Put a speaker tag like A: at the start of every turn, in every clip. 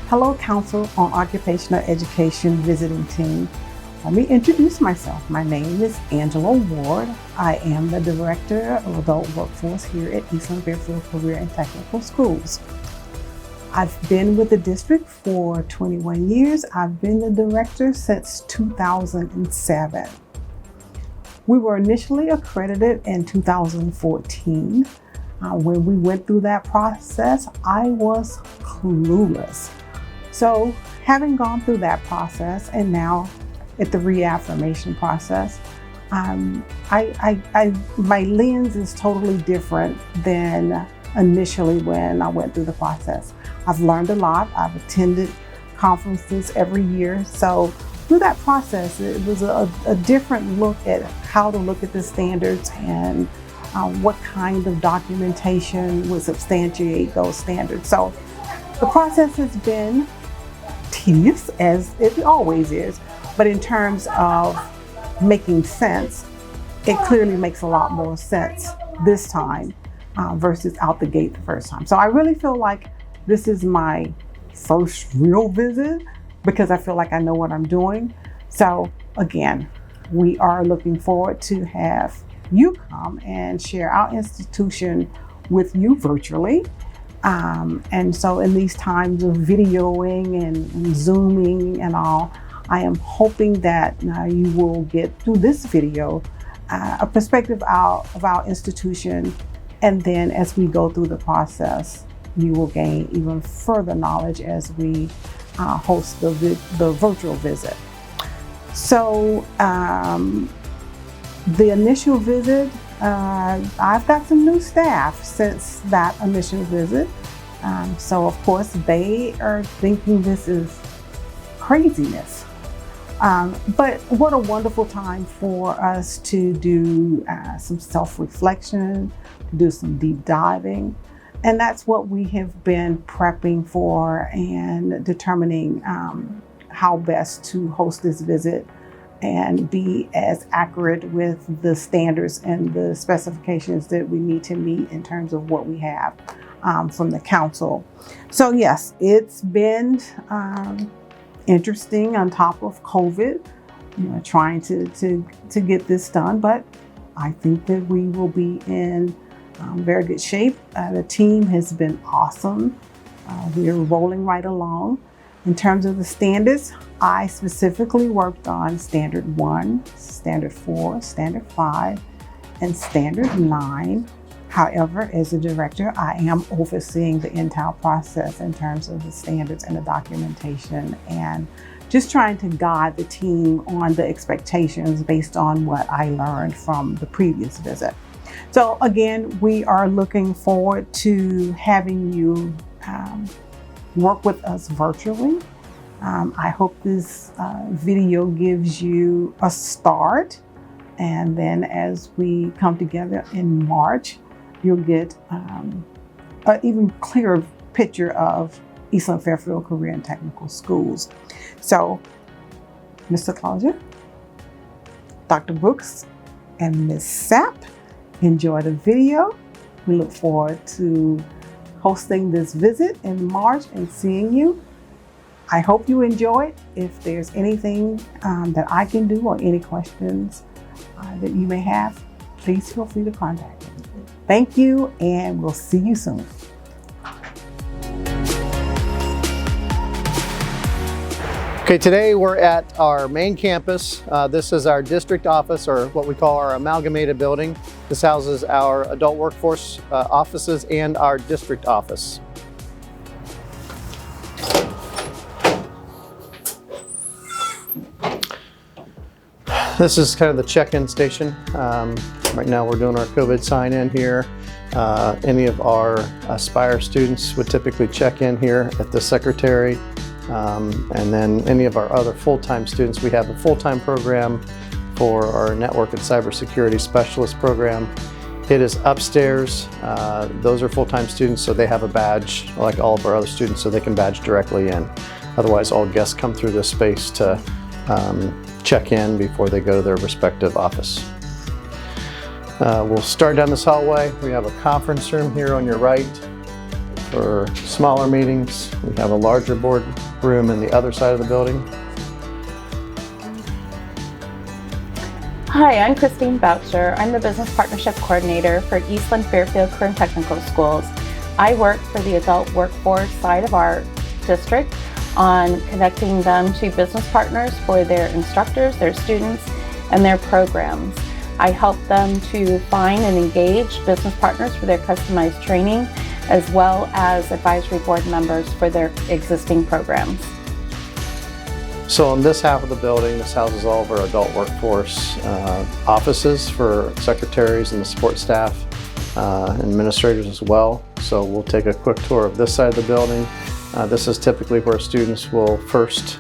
A: Hello, Council on Occupational Education visiting team. Let me introduce myself. My name is Angela Ward. I am the Director of Adult Workforce here at Eastland-Fairfield Career and Technical Schools. I've been with the district for 21 years. I've been the director since 2007. We were initially accredited in 2014. When we went through that process, I was clueless. So having gone through that process and now at the reaffirmation process, my lens is totally different than initially when I went through the process. I've learned a lot. I've attended conferences every year. So through that process, it was a different look at how to look at the standards and what kind of documentation would substantiate those standards. So the process has been tedious, as it always is, but in terms of making sense, it clearly makes a lot more sense this time versus out the gate the first time. So I really feel like this is my first real visit because I feel like I know what I'm doing. So again, we are looking forward to have you come and share our institution with you virtually. And so in these times of videoing and Zooming and all, I am hoping that you will get through this video a perspective of our institution. And then as we go through the process, you will gain even further knowledge as we host the virtual visit. So the initial visit, I've got some new staff since that initial visit. So of course they are thinking this is craziness. But what a wonderful time for us to do some self-reflection, to do some deep diving. And that's what we have been prepping for and determining how best to host this visit and be as accurate with the standards and the specifications that we need to meet in terms of what we have from the council. So yes, it's been interesting on top of COVID, trying to get this done, but I think that we will be in very good shape. The team has been awesome. We are rolling right along. In terms of the standards, I specifically worked on Standard 1, Standard 4, Standard 5, and Standard 9. However, as a director, I am overseeing the entire process in terms of the standards and the documentation and just trying to guide the team on the expectations based on what I learned from the previous visit. So again, we are looking forward to having you work with us virtually. I hope this video gives you a start, and then as we come together in March, you'll get an even clearer picture of Eastland-Fairfield Career and Technical Schools. So, Mr. Claudia, Dr. Brooks, and Ms. Sapp, enjoy the video. We look forward to hosting this visit in March and seeing you. I hope you enjoy it. If there's anything that I can do or any questions that you may have, please feel free to contact me. Thank you, and we'll see you soon.
B: Okay, today we're at our main campus. This is our district office, or what we call our amalgamated building. This houses our adult workforce offices and our district office. This is kind of the check-in station. Right now we're doing our COVID sign-in here. Any of our Aspire students would typically check in here at the secretary. And then any of our other full-time students, we have a full-time program for our network and cybersecurity specialist program. It is upstairs. Those are full-time students, so they have a badge like all of our other students, so they can badge directly in. Otherwise, all guests come through this space to check in before they go to their respective office. We'll start down this hallway. We have a conference room here on your right. For smaller meetings, we have a larger board room in the other side of the building.
C: Hi, I'm Christine Boucher. I'm the Business Partnership Coordinator for Eastland-Fairfield Career and Technical Schools. I work for the adult workforce side of our district on connecting them to business partners for their instructors, their students, and their programs. I help them to find and engage business partners for their customized training, as well as advisory board members for their existing programs.
B: So in this half of the building, this houses all of our adult workforce offices for secretaries and the support staff, and administrators as well. So we'll take a quick tour of this side of the building. This is typically where students will first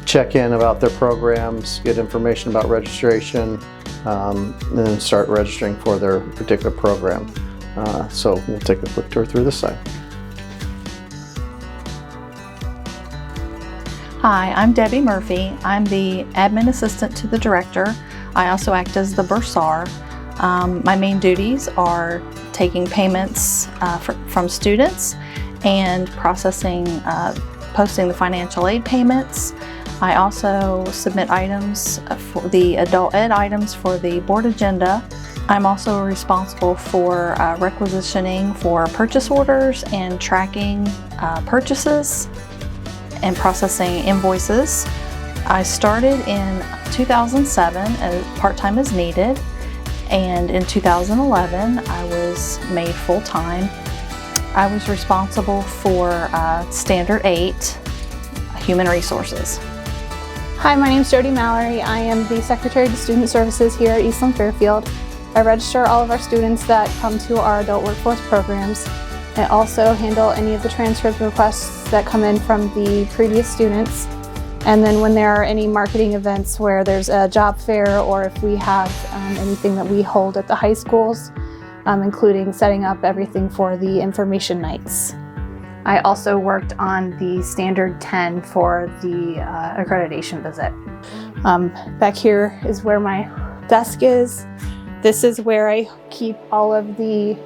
B: check in about their programs, get information about registration, and then start registering for their particular program. So we'll take a quick tour through this side.
D: Hi, I'm Debbie Murphy. I'm the admin assistant to the director. I also act as the bursar. My main duties are taking payments from students and processing, posting the financial aid payments. I also submit items for the adult ed items for the board agenda. I'm also responsible for requisitioning for purchase orders and tracking purchases and processing invoices. I started in 2007 as part-time as needed, and in 2011 I was made full-time. I was responsible for Standard 8 Human Resources.
E: Hi, my name is Jody Mallory. I am the Secretary to Student Services here at Eastland-Fairfield. I register all of our students that come to our adult workforce programs. I also handle any of the transcript requests that come in from the previous students. And then when there are any marketing events where there's a job fair, or if we have anything that we hold at the high schools, including setting up everything for the information nights. I also worked on the Standard 10 for the accreditation visit. Back here is where my desk is. This is where I keep all of the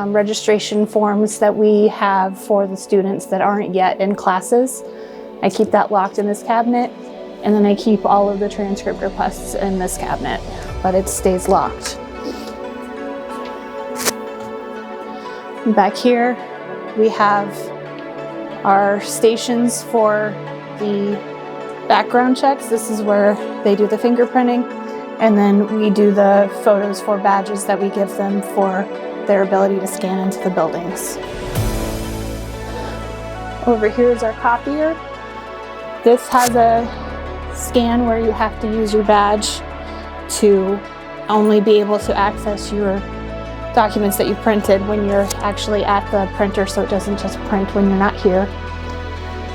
E: registration forms that we have for the students that aren't yet in classes. I keep that locked in this cabinet, and then I keep all of the transcript requests in this cabinet, but it stays locked. Back here, we have our stations for the background checks. This is where they do the fingerprinting, and then we do the photos for badges that we give them for their ability to scan into the buildings. Over here is our copier. This has a scan where you have to use your badge to only be able to access your documents that you printed when you're actually at the printer, so it doesn't just print when you're not here.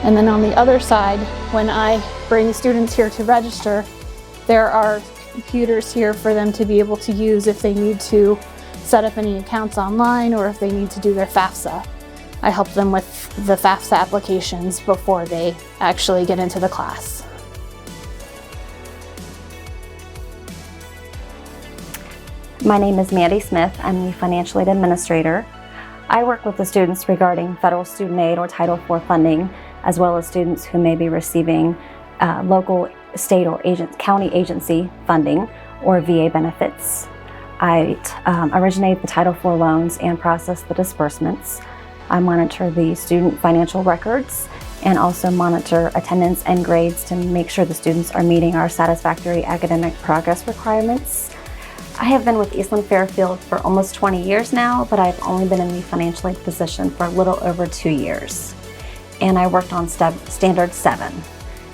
E: And then on the other side, when I bring students here to register, there are computers here for them to be able to use if they need to set up any accounts online, or if they need to do their FAFSA. I help them with the FAFSA applications before they actually get into the class.
F: My name is Mandy Smith. I'm the Financial Aid Administrator. I work with the students regarding federal student aid or Title IV funding, as well as students who may be receiving local, state, or county agency funding or VA benefits. I originate the Title IV loans and process the disbursements. I monitor the student financial records and also monitor attendance and grades to make sure the students are meeting our satisfactory academic progress requirements. I have been with Eastland-Fairfield for almost 20 years now, but I've only been in the financial aid position for a little over 2 years. And I worked on Standard 7.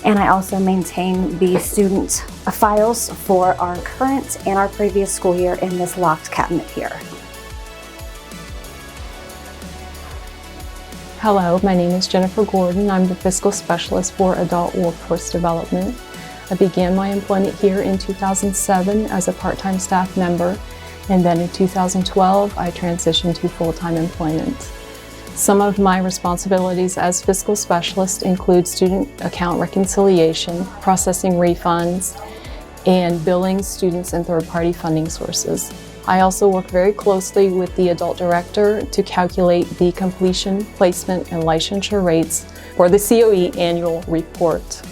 F: And I also maintain the student files for our current and our previous school year in this locked cabinet here.
G: Hello, my name is Jennifer Gordon. I'm the Fiscal Specialist for Adult Workforce Development. I began my employment here in 2007 as a part-time staff member, and then in 2012 I transitioned to full-time employment. Some of my responsibilities as Fiscal Specialist include student account reconciliation, processing refunds, and billing students and third-party funding sources. I also work very closely with the adult director to calculate the completion, placement, and licensure rates for the COE annual report.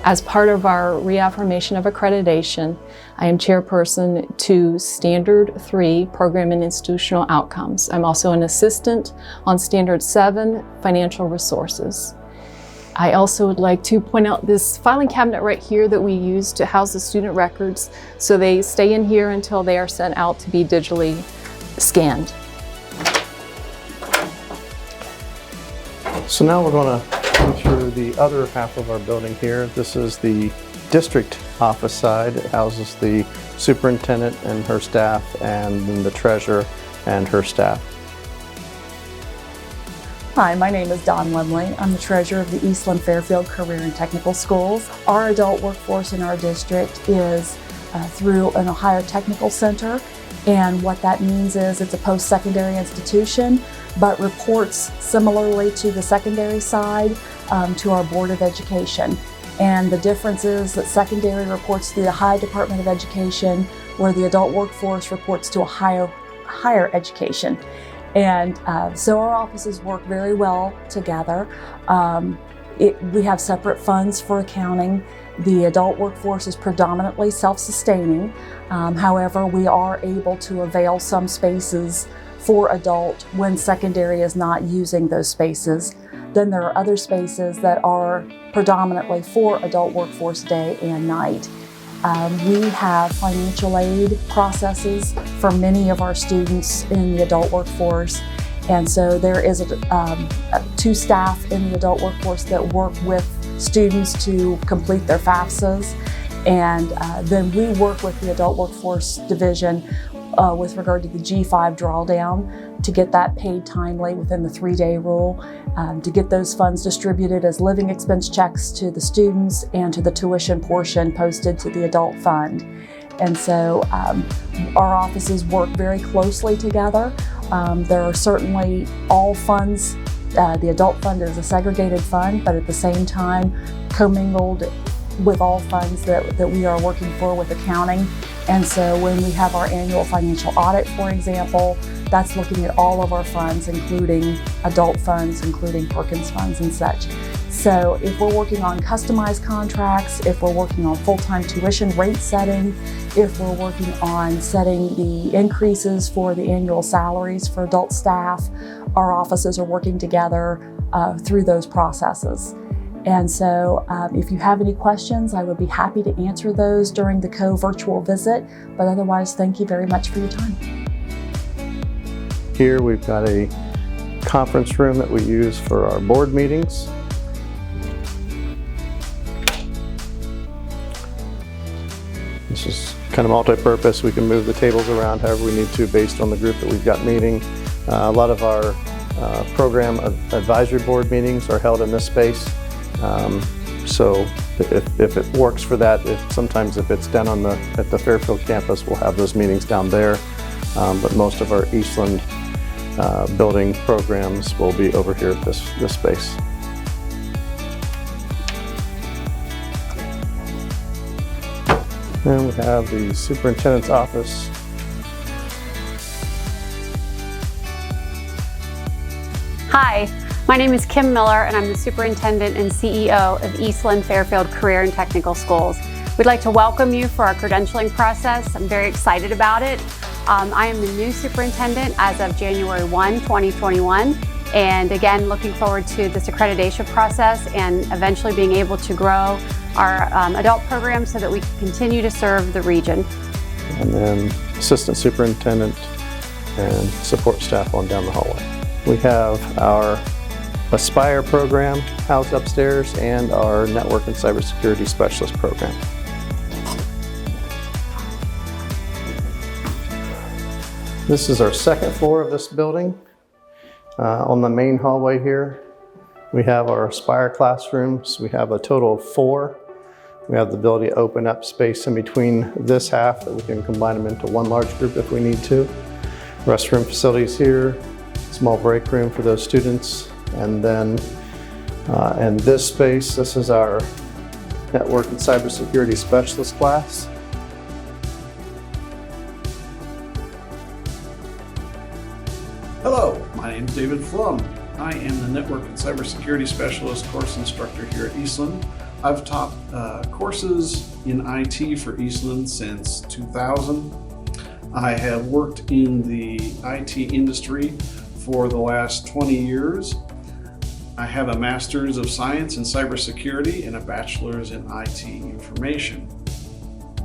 G: As part of our reaffirmation of accreditation, I am chairperson to Standard 3 Program and Institutional Outcomes. I'm also an assistant on Standard 7 Financial Resources. I also would like to point out this filing cabinet right here that we use to house the student records, so they stay in here until they are sent out to be digitally scanned.
B: So now we're going to go through the other half of our building here. This is the district office side. It houses the superintendent and her staff, and then the treasurer and her staff.
H: Hi, my name is Dawn Lemley. I'm the treasurer of the Eastland-Fairfield Career and Technical Schools. Our adult workforce in our district is through an Ohio Technical Center, and what that means is it's a post-secondary institution, but reports similarly to the secondary side to our Board of Education. And the difference is that secondary reports to the Ohio Department of Education, where the adult workforce reports to Ohio Higher Education. And so our offices work very well together. We have separate funds for accounting. The adult workforce is predominantly self-sustaining. However, we are able to avail some spaces for adult when secondary is not using those spaces. Then there are other spaces that are predominantly for adult workforce day and night. We have financial aid processes for many of our students in the adult workforce. And so there is two staff in the adult workforce that work with students to complete their FAFSAs. And then we work with the adult workforce division with regard to the G5 drawdown to get that paid timely within the 3-day rule, to get those funds distributed as living expense checks to the students and to the tuition portion posted to the adult fund. And so our offices work very closely together. There are certainly all funds. The adult fund is a segregated fund, but at the same time commingled with all funds that we are working for with accounting. And so when we have our annual financial audit, for example, that's looking at all of our funds, including adult funds, including Perkins funds and such. So if we're working on customized contracts, if we're working on full-time tuition rate setting, if we're working on setting the increases for the annual salaries for adult staff, our offices are working together through those processes. And so if you have any questions, I would be happy to answer those during the co-virtual visit. But otherwise, thank you very much for your time.
B: Here we've got a conference room that we use for our board meetings. This is kind of multi-purpose. We can move the tables around however we need to based on the group that we've got meeting. A lot of our program advisory board meetings are held in this space. So if it works for that, sometimes if it's down at the Fairfield campus, we'll have those meetings down there. But most of our Eastland building programs will be over here at this space. And we have the superintendent's office.
I: Hi, my name is Kim Miller and I'm the superintendent and CEO of Eastland-Fairfield Career and Technical Schools. We'd like to welcome you for our credentialing process. I'm very excited about it. I am the new superintendent as of January 1, 2021. And again, looking forward to this accreditation process and eventually being able to grow our adult program so that we can continue to serve the region.
B: And then assistant superintendent and support staff on down the hallway. We have our Aspire program housed upstairs and our network and cybersecurity specialist program. This is our second floor of this building. On the main hallway here, we have our Aspire classrooms. We have a total of 4. We have the ability to open up space in between this half that we can combine them into one large group if we need to. Restroom facilities here, small break room for those students. And then in this space, this is our network and cybersecurity specialist class.
J: David Flum. I am the Network and Cybersecurity Specialist course instructor here at Eastland. I've taught courses in IT for Eastland since 2000. I have worked in the IT industry for the last 20 years. I have a Master's of Science in Cybersecurity and a Bachelor's in IT Information.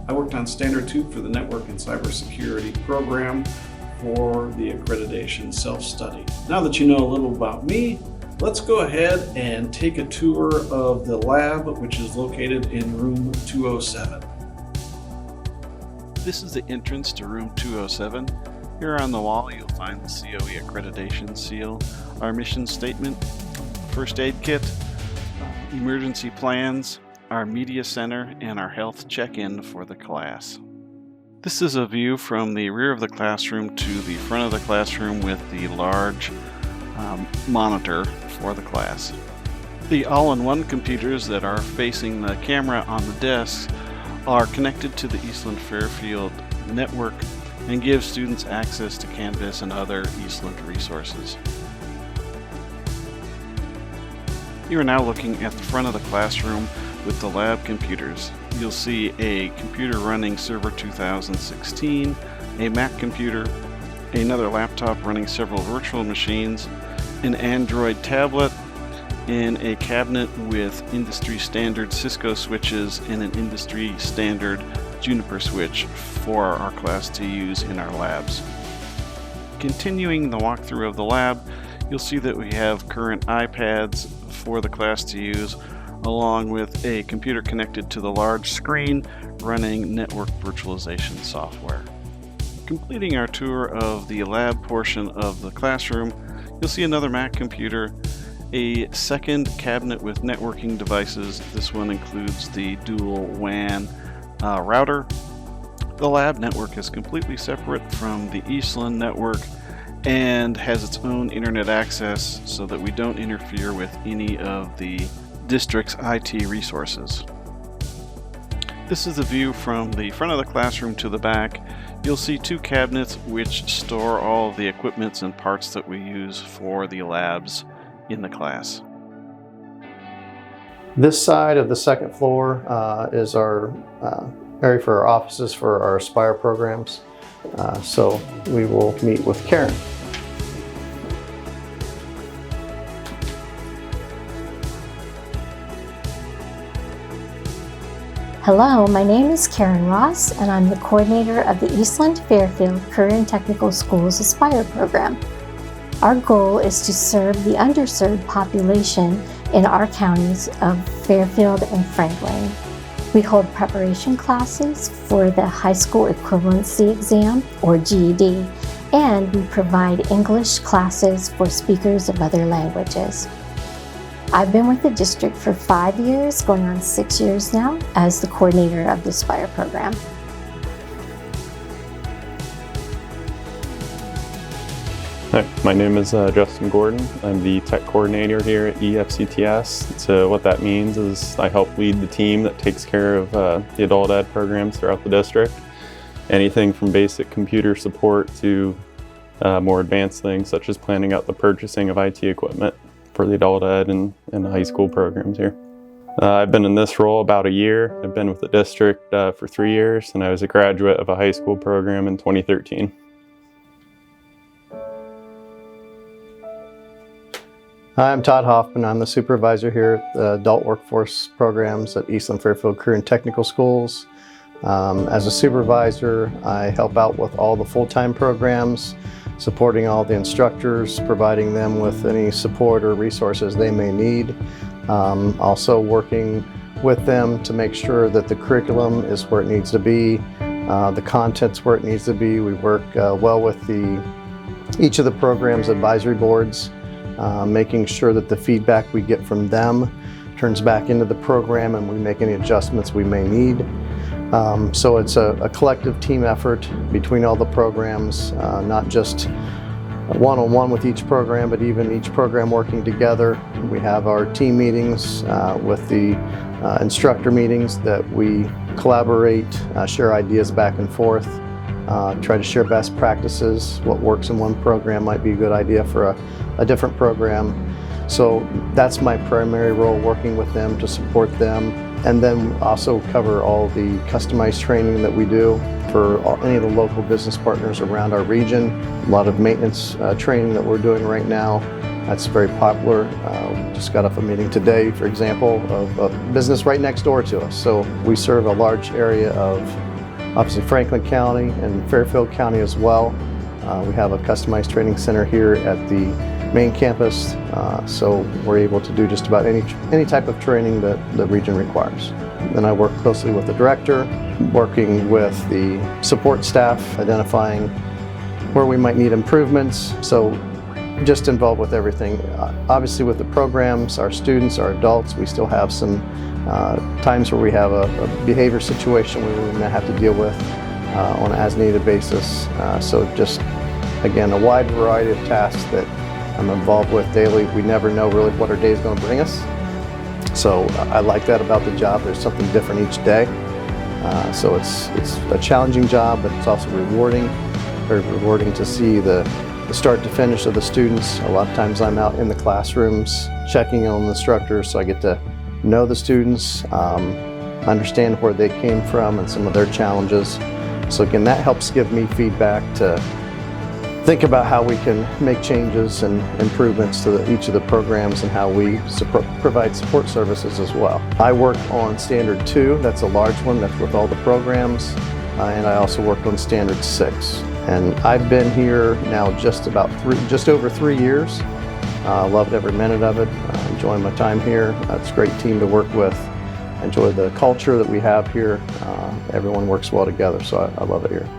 J: I worked on Standard 2 for the Network and Cybersecurity program for the accreditation self-study. Now that you know a little about me, let's go ahead and take a tour of the lab, which is located in room 207.
K: This is the entrance to room 207. Here on the wall you'll find the COE accreditation seal, our mission statement, first aid kit, emergency plans, our media center, and our health check-in for the class. This is a view from the rear of the classroom to the front of the classroom with the large monitor for the class. The all-in-one computers that are facing the camera on the desk are connected to the Eastland-Fairfield network and give students access to Canvas and other Eastland resources. You are now looking at the front of the classroom with the lab computers. You'll see a computer running Server 2016, a Mac computer, another laptop running several virtual machines, an Android tablet, and a cabinet with industry standard Cisco switches and an industry standard Juniper switch for our class to use in our labs. Continuing the walkthrough of the lab, you'll see that we have current iPads for the class to use, along with a computer connected to the large screen running network virtualization software. Completing our tour of the lab portion of the classroom, you'll see another Mac computer, a second cabinet with networking devices. This one includes the dual WAN router. The lab network is completely separate from the Eastland network and has its own internet access so that we don't interfere with any of the district's IT resources. This is the view from the front of the classroom to the back. You'll see two cabinets which store all of the equipments and parts that we use for the labs in the class.
B: This side of the second floor is our area for our offices for our Aspire programs. So we will meet with Karen.
L: Hello, my name is Karen Ross, and I'm the coordinator of the Eastland-Fairfield Career and Technical Schools Aspire program. Our goal is to serve the underserved population in our counties of Fairfield and Franklin. We hold preparation classes for the high school equivalency exam, or GED, and we provide English classes for speakers of other languages. I've been with the district for 5 years, going on 6 years now, as the coordinator of the Aspire program.
M: Hi, my name is Justin Gordon. I'm the tech coordinator here at EFCTS. So what that means is I help lead the team that takes care of the adult ed programs throughout the district. Anything from basic computer support to more advanced things such as planning out the purchasing of IT equipment for the adult ed and high school programs here. I've been in this role about a year. I've been with the district for 3 years, and I was a graduate of a high school program in 2013.
B: Hi, I'm Todd Hoffman. I'm the supervisor here at the Adult Workforce Programs at Eastland-Fairfield Career and Technical Schools. As a supervisor, I help out with all the full-time programs, supporting all the instructors, providing them with any support or resources they may need. Also working with them to make sure that the curriculum is where it needs to be, the content's where it needs to be. We work well with each of the program's advisory boards, making sure that the feedback we get from them turns back into the program and we make any adjustments we may need. So it's a collective team effort between all the programs, not just one-on-one with each program, but even each program working together. We have our team meetings with the instructor meetings that we collaborate, share ideas back and forth, try to share best practices. What works in one program might be a good idea for a different program. So that's my primary role, working with them to support them. And then also cover all the customized training that we do for any of the local business partners around our region. A lot of maintenance training that we're doing right now. That's very popular. Just got off a meeting today, for example, of a business right next door to us. So we serve a large area of obviously Franklin County and Fairfield County as well. We have a customized training center here at the main campus, so we're able to do just about any type of training that the region requires. Then I work closely with the director, working with the support staff, identifying where we might need improvements. So just involved with everything. Obviously with the programs, our students, our adults, we still have some times where we have a behavior situation we may have to deal with on an as-needed basis. So just, again, a wide variety of tasks that I'm involved with daily. We never know really what our day is going to bring us. So I like that about the job. There's something different each day. So it's a challenging job, but it's also rewarding. Very rewarding to see the start to finish of the students. A lot of times I'm out in the classrooms checking on the instructors, so I get to know the students, understand where they came from and some of their challenges. So again, that helps give me feedback to think about how we can make changes and improvements to each of the programs and how we provide support services as well. I work on Standard 2, that's a large one, that's with all the programs, and I also worked on Standard 6. And I've been here now just over 3 years. Loved every minute of it, enjoying my time here. It's a great team to work with. Enjoy the culture that we have here. Everyone works well together, so I love it here.